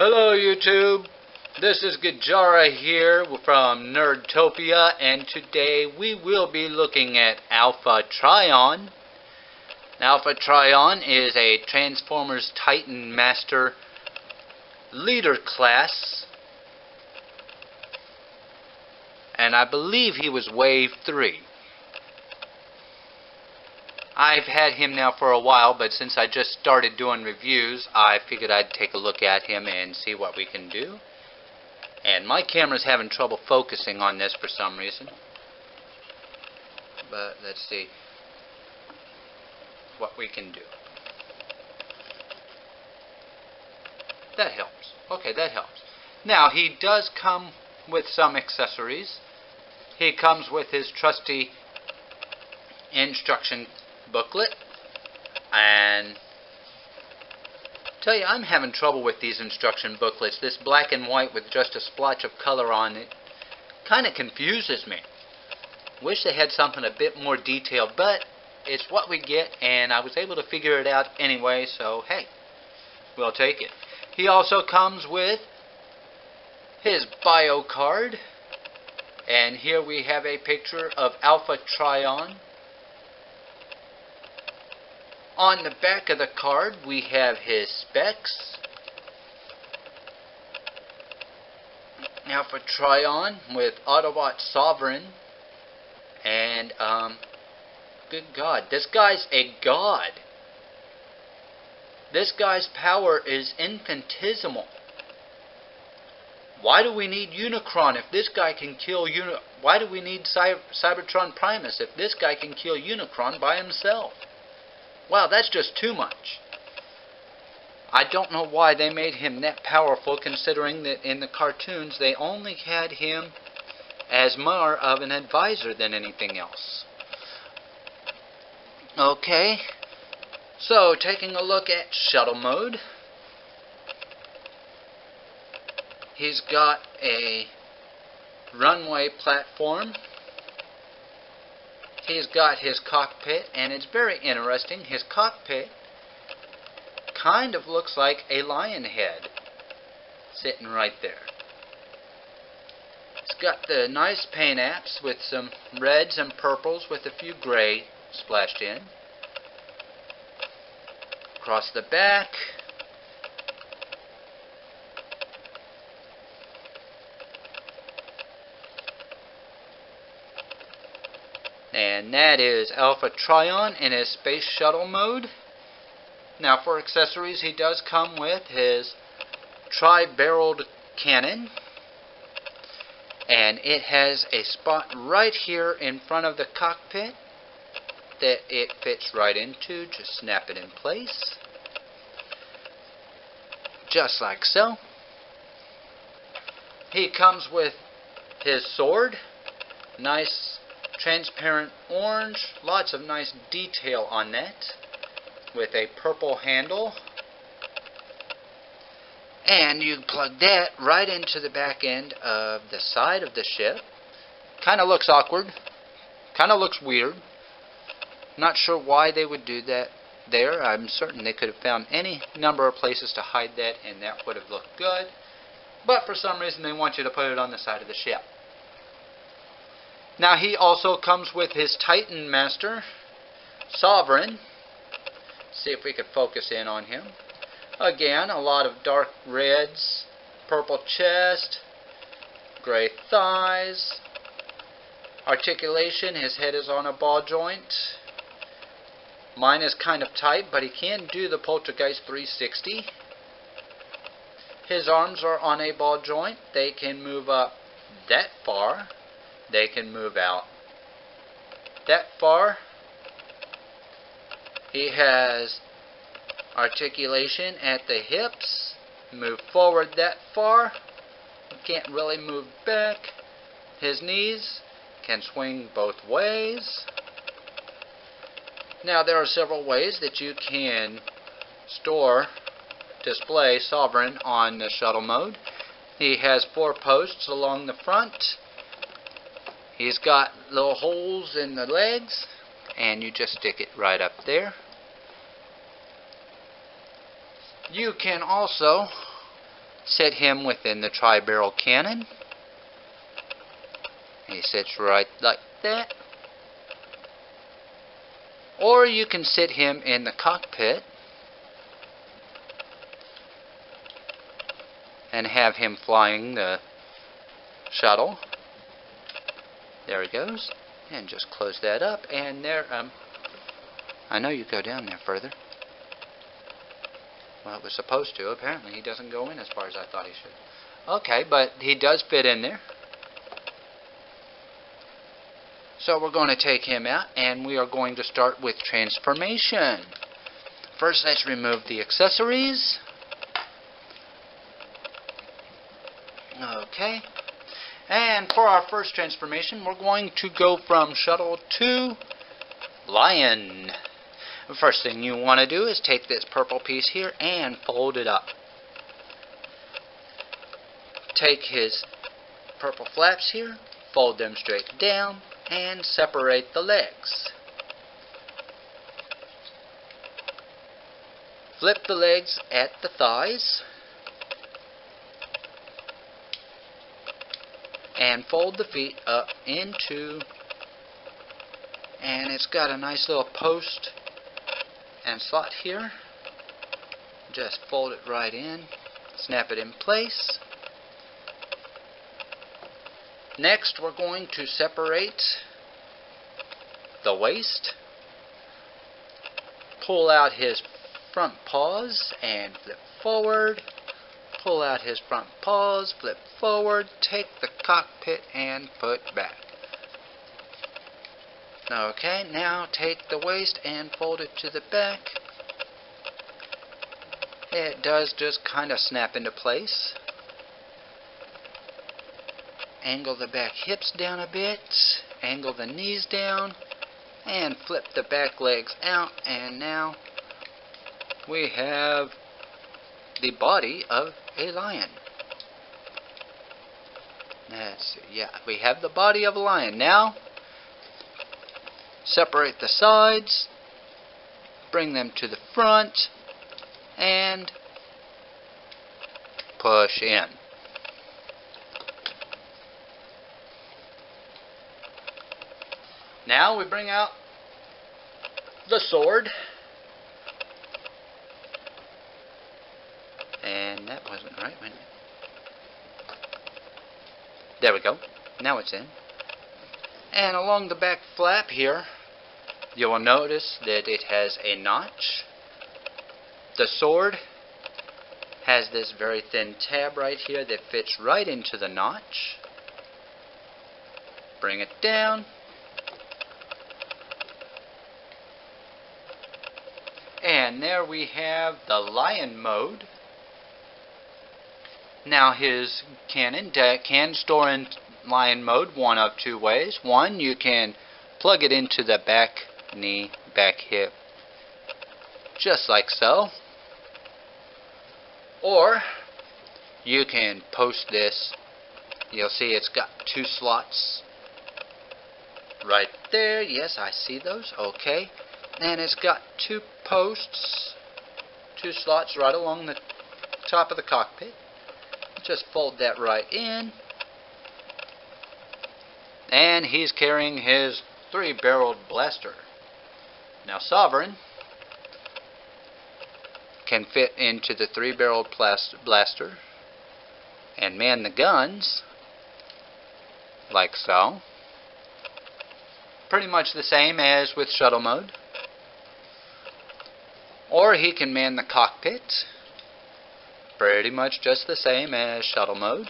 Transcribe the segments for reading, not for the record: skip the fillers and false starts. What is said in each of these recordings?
Hello YouTube, this is Gajara here from Nerdtopia, and today we will be looking at Alpha Trion. Alpha Trion is a Transformers Titan Master leader class, and I believe he was Wave 3. I've had him now for a while, but since I just started doing reviews, I figured I'd take a look at him and see what we can do. And my camera's having trouble focusing on this for some reason. But let's see what we can do. That helps. Okay, that helps. Now, he does come with some accessories. He comes with his trusty instruction booklet, and tell you, I'm having trouble with these instruction booklets. This black and white with just a splotch of color on it kind of confuses me. Wish they had something a bit more detailed, but it's what we get, and I was able to figure it out anyway, so hey, we'll take it. He also comes with his bio card, and here we have a picture of Alpha Trion. On the back of the card, we have his specs. Alpha Trion with Autobot Sovereign. And, good God, this guy's a god. This guy's power is infinitesimal. Why do we need Unicron if this guy can kill Why do we need Cybertron Primus if this guy can kill Unicron by himself? Wow, that's just too much. I don't know why they made him that powerful, considering that in the cartoons they only had him as more of an advisor than anything else. Okay, so taking a look at shuttle mode. He's got a runway platform. He's got his cockpit, and it's very interesting. His cockpit kind of looks like a lion head sitting right there. It's got the nice paint apps with some reds and purples with a few gray splashed in. Across the back, and that is Alpha Trion in his space shuttle mode. Now for accessories, he does come with his tri-barreled cannon, and it has a spot right here in front of the cockpit that it fits right into. Just snap it in place, just like so. He comes with his sword, nice transparent orange, lots of nice detail on that, with a purple handle, and you plug that right into the back end of the side of the ship. Kind of looks awkward, kind of looks weird. Not sure why they would do that there. I'm certain they could have found any number of places to hide that, and that would have looked good, but for some reason they want you to put it on the side of the ship. Now he also comes with his Titan Master Sovereign. See if we can focus in on him. Again, a lot of dark reds, purple chest, gray thighs. Articulation, his head is on a ball joint. Mine is kind of tight, but he can do the Poltergeist 360. His arms are on a ball joint. They can move up that far. They can move out that far. He has articulation at the hips. Move forward that far. He can't really move back. His knees can swing both ways. Now there are several ways that you can display Sovereign on the shuttle mode. He has 4 posts along the front. He's got little holes in the legs, and you just stick it right up there. You can also Sit him within the tri-barrel cannon. He sits right like that. Or you can sit him in the cockpit and have him flying the shuttle. There he goes. And just close that up. And there, I know you go down there further. Well, it was supposed to. Apparently he doesn't go in as far as I thought he should. Okay, but he does fit in there. So we're going to take him out, and we are going to start with transformation. First, let's remove the accessories. Okay. And for our first transformation, we're going to go from shuttle to lion. The first thing you want to do is take this purple piece here and fold it up. Take his purple flaps here, fold them straight down, and separate the legs. Flip the legs at the thighs and fold the feet up into, and it's got a nice little post and slot here. Just fold it right in, snap it in place. Next, we're going to separate the waist, pull out his front paws and flip forward, pull out his front paws, flip forward, take the cockpit and put back. Okay, now take the waist and fold it to the back. It does just kind of snap into place. Angle the back hips down a bit, angle the knees down, and flip the back legs out, and now we have the body of a lion. Let's see, yeah, we have the body of a lion. Now, separate the sides, bring them to the front, and push in. Now we bring out the sword. And that wasn't right, wasn't it? There we go. Now it's in. And along the back flap here, you will notice that it has a notch. The sword has this very thin tab right here that fits right into the notch. Bring it down. And there we have the lion mode. Now his cannon can store in lion mode one of two ways. One, you can plug it into the back knee, back hip, just like so. Or you can post this. You'll see it's got two slots right there. Yes, I see those. Okay. And it's got two posts, two slots right along the top of the cockpit. Just fold that right in. And he's carrying his 3-barreled blaster. Now Sovereign can fit into the 3-barreled blaster and man the guns like so. Pretty much the same as with shuttle mode. Or he can man the cockpit. Pretty much just the same as shuttle mode.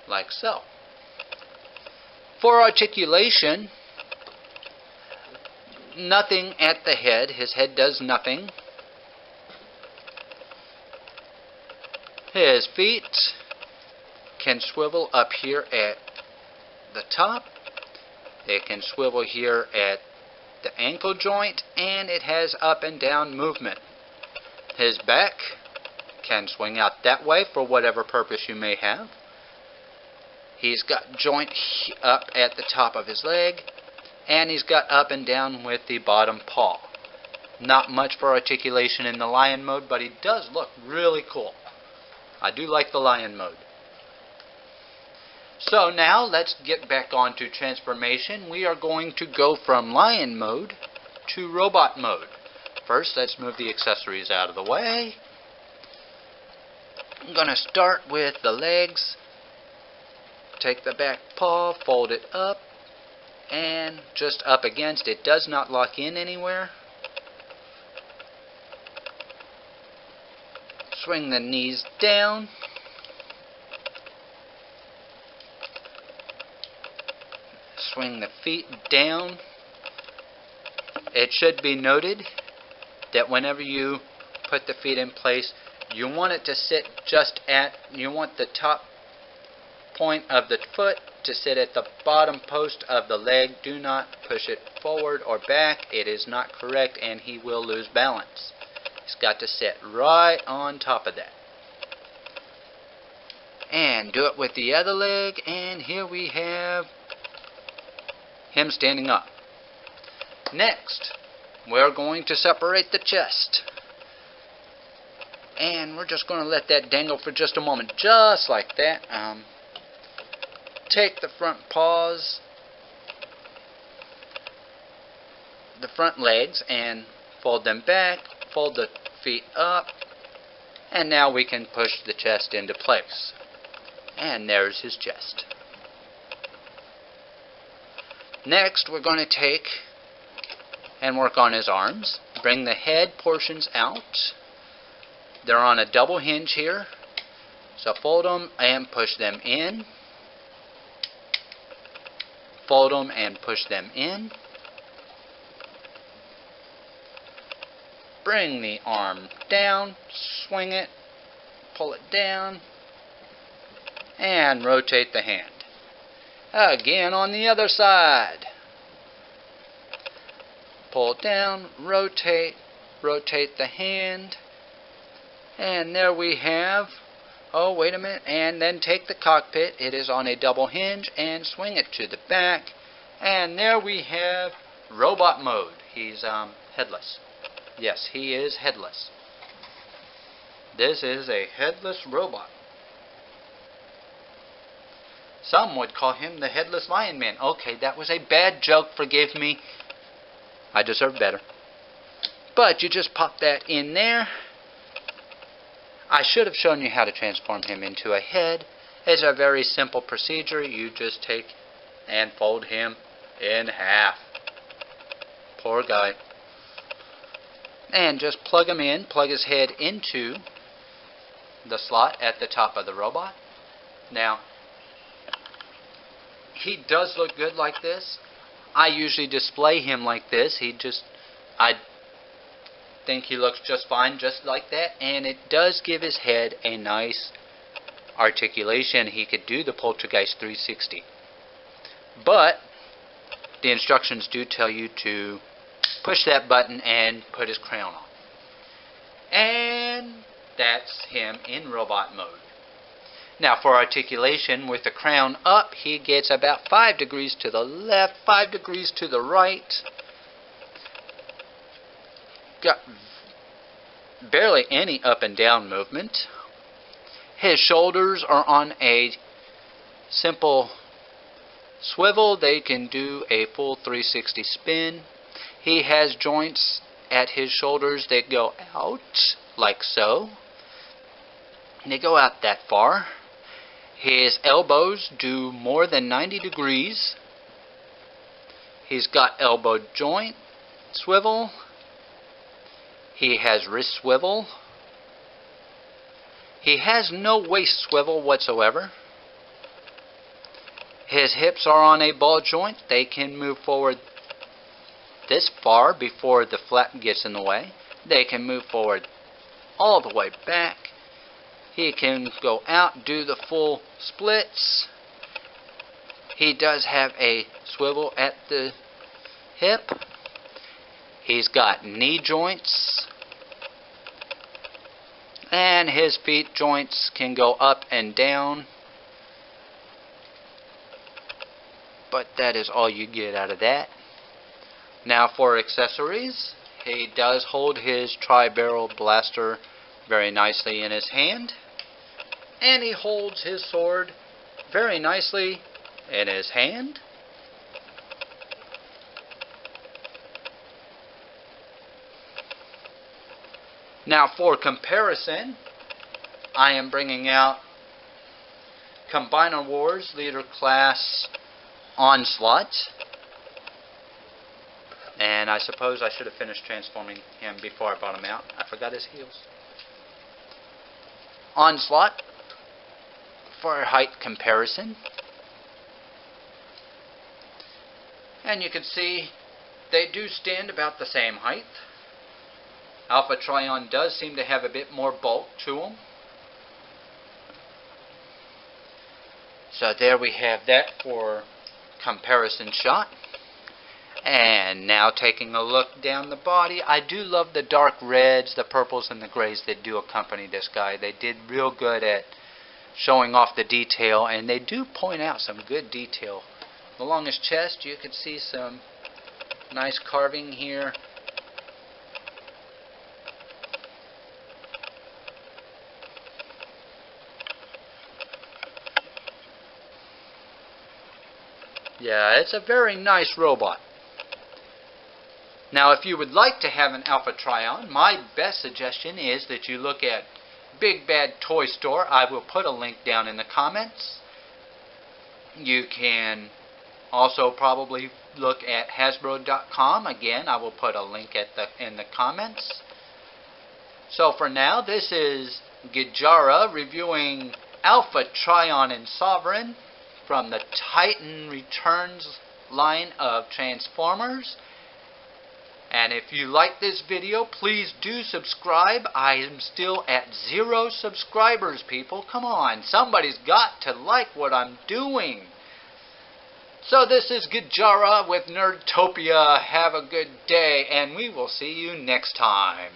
Like so. For articulation, nothing at the head. His head does nothing. His feet can swivel up here at the top. It can swivel here at the ankle joint, and it has up and down movement. His back can swing out that way for whatever purpose you may have. He's got joint up at the top of his leg, and he's got up and down with the bottom paw. Not much for articulation in the lion mode, but he does look really cool. I do like the lion mode. So now let's get back onto transformation. We are going to go from lion mode to robot mode. First, let's move the accessories out of the way. I'm going to start with the legs. Take the back paw, fold it up, and just up against. It does not lock in anywhere. Swing the knees down. Swing the feet down. It should be noted that whenever you put the feet in place, you want it to sit you want the top point of the foot to sit at the bottom post of the leg. Do not push it forward or back. It is not correct and he will lose balance. He's got to sit right on top of that. And do it with the other leg, and here we have him standing up. Next, we're going to separate the chest. And we're just going to let that dangle for just a moment, just like that. Take the front paws, the front legs, and fold them back, fold the feet up, and now we can push the chest into place. And there's his chest. Next, we're going to take and work on his arms. Bring the head portions out. They're on a double hinge here. So fold them and push them in. Fold them and push them in. Bring the arm down, swing it, pull it down, and rotate the hand. Again on the other side. Pull down, rotate, rotate the hand, and there we have, oh wait a minute, and then take the cockpit, it is on a double hinge, and swing it to the back, and there we have robot mode. He's headless. Yes, he is headless. This is a headless robot. Some would call him the Headless Lion Man. Okay, that was a bad joke. Forgive me. I deserve better. But you just pop that in there. I should have shown you how to transform him into a head. It's a very simple procedure. You just take and fold him in half. Poor guy. And just plug him in. Plug his head into the slot at the top of the robot. Now, he does look good like this. I usually display him like this. I think he looks just fine just like that. And it does give his head a nice articulation. He could do the Poltergeist 360. But the instructions do tell you to push that button and put his crown on. And that's him in robot mode. Now for articulation, with the crown up, he gets about 5 degrees to the left, 5 degrees to the right. Got barely any up and down movement. His shoulders are on a simple swivel. They can do a full 360 spin. He has joints at his shoulders that go out like so. They go out that far. His elbows do more than 90 degrees. He's got elbow joint swivel. He has wrist swivel. He has no waist swivel whatsoever. His hips are on a ball joint. They can move forward this far before the flap gets in the way. They can move forward all the way back. He can go out, do the full splits. He does have a swivel at the hip. He's got knee joints. And his feet joints can go up and down. But that is all you get out of that. Now for accessories, He does hold his tri-barrel blaster very nicely in his hand, and he holds his sword very nicely in his hand. Now for comparison, I am bringing out Combiner Wars Leader Class Onslaught. And I suppose I should have finished transforming him before I brought him out. I forgot his heels. Onslaught for height comparison. And you can see they do stand about the same height. Alpha Trion does seem to have a bit more bulk to him. So there we have that for comparison shot. And now taking a look down the body, I do love the dark reds, the purples, and the grays that do accompany this guy. They did real good at showing off the detail, and they do point out some good detail. Along his chest, you can see some nice carving here. Yeah, it's a very nice robot. Now, if you would like to have an Alpha Trion, my best suggestion is that you look at Big Bad Toy Store. I will put a link down in the comments. You can also probably look at Hasbro.com. Again, I will put a link in the comments. So for now, this is Gijara reviewing Alpha Trion and Sovereign from the Titan Returns line of Transformers. And if you like this video, please do subscribe. I am still at 0 subscribers, people. Come on, somebody's got to like what I'm doing. So this is Gijara with Nerdtopia. Have a good day, and we will see you next time.